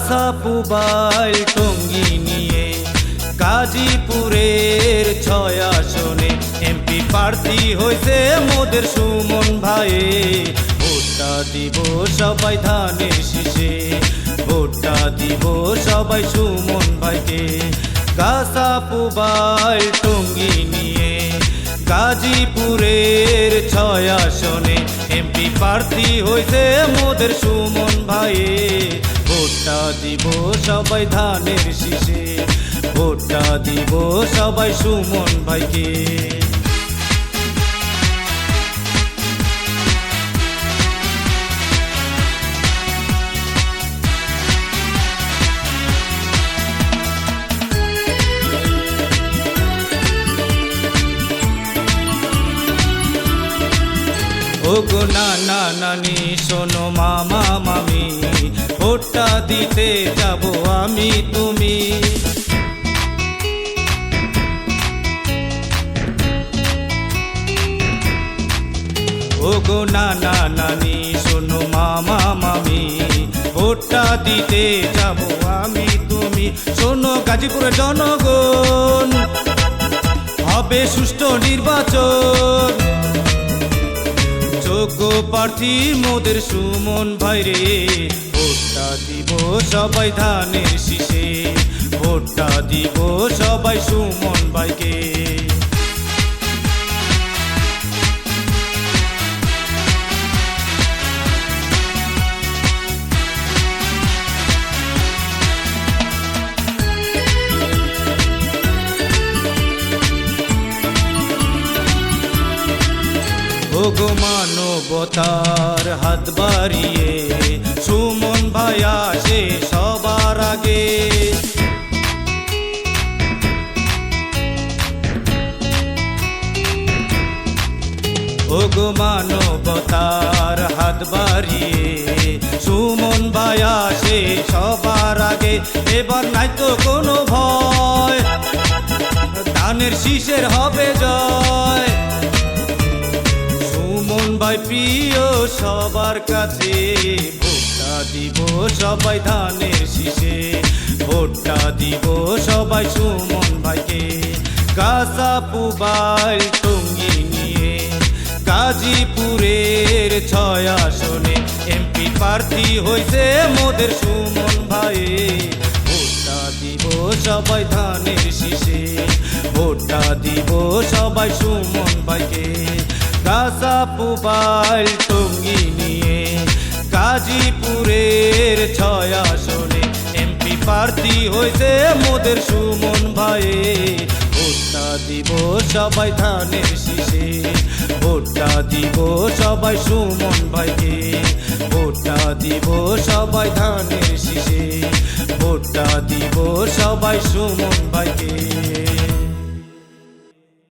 কাসাপুবাইল টঙ্গী নিয়ে গাজীপুরের 6 আসনে এমপি প্রার্থী হয়েছে মোদের সুমন ভাই। ভোটটা দিব সবাই ধানের শীষে, ভোটটা দিব সবাই সুমন ভাইকে। কাসাপুবাইল টঙ্গী নিয়ে গাজীপুরের 6 আসনে এমপি প্রার্থী হয়েছে মোদের সুমন ভাই। ভোটটা দিব সবাই ধানের শীষে, ভোটটা দিব সবাই সুমন ভাইকে। ওগো নানা নানি শোনো মামা মামি, ভোটটা দিতে যাব আমি তুমি। ওগো নানা নানি শোনো মামা মামি, ভোটটা দিতে যাব আমি তুমি। শোনো গাজীপুরের জনগণ, হবে সুষ্ঠু নির্বাচন, যোগ্য প্রার্থী মোদের সুমন ভাইরে। ভোটটা দিব সবাই ধানের শীষে, ভোটটা দিব সবাই সুমন ভাইকে। ওগো মানবতার হাত বাড়িয়ে সুমন ভাই আসে সবার আগে। ওগো মানবতার হাত বাড়িয়ে সুমন ভাই আসে সবার আগে। এবার নাই তো কোনো ভয়, ধানের শীষের হবে জয়। সুমন ভাই প্রিয় সবার কাছে, ভোটটা দিব সবাই ধানের শীষে, ভোটটা দিব সবাই সুমন ভাইকে। কাসাপুবাইল টঙ্গী নিয়ে গাজীপুরের 6 আসনে এমপি প্রার্থী হয়েছে মোদের সুমন ভাই। ভোটটা দিব সবাই ধানের শীষে, ভোটটা দিব সবাই সুমন ভাইকে। কাসাপুবাইল টঙ্গী নিয়ে গাজীপুরের 6 আসনে এমপি প্রার্থী হয়েছে মোদের সুমন ভাই। ভোটটা দিব সবাই ধানের শীষে, ভোটটা দিব সবাই সুমন ভাইকে। ভোটটা দিব সবাই ধানের শীষে, ভোটটা দিব সবাই সুমন ভাইকে।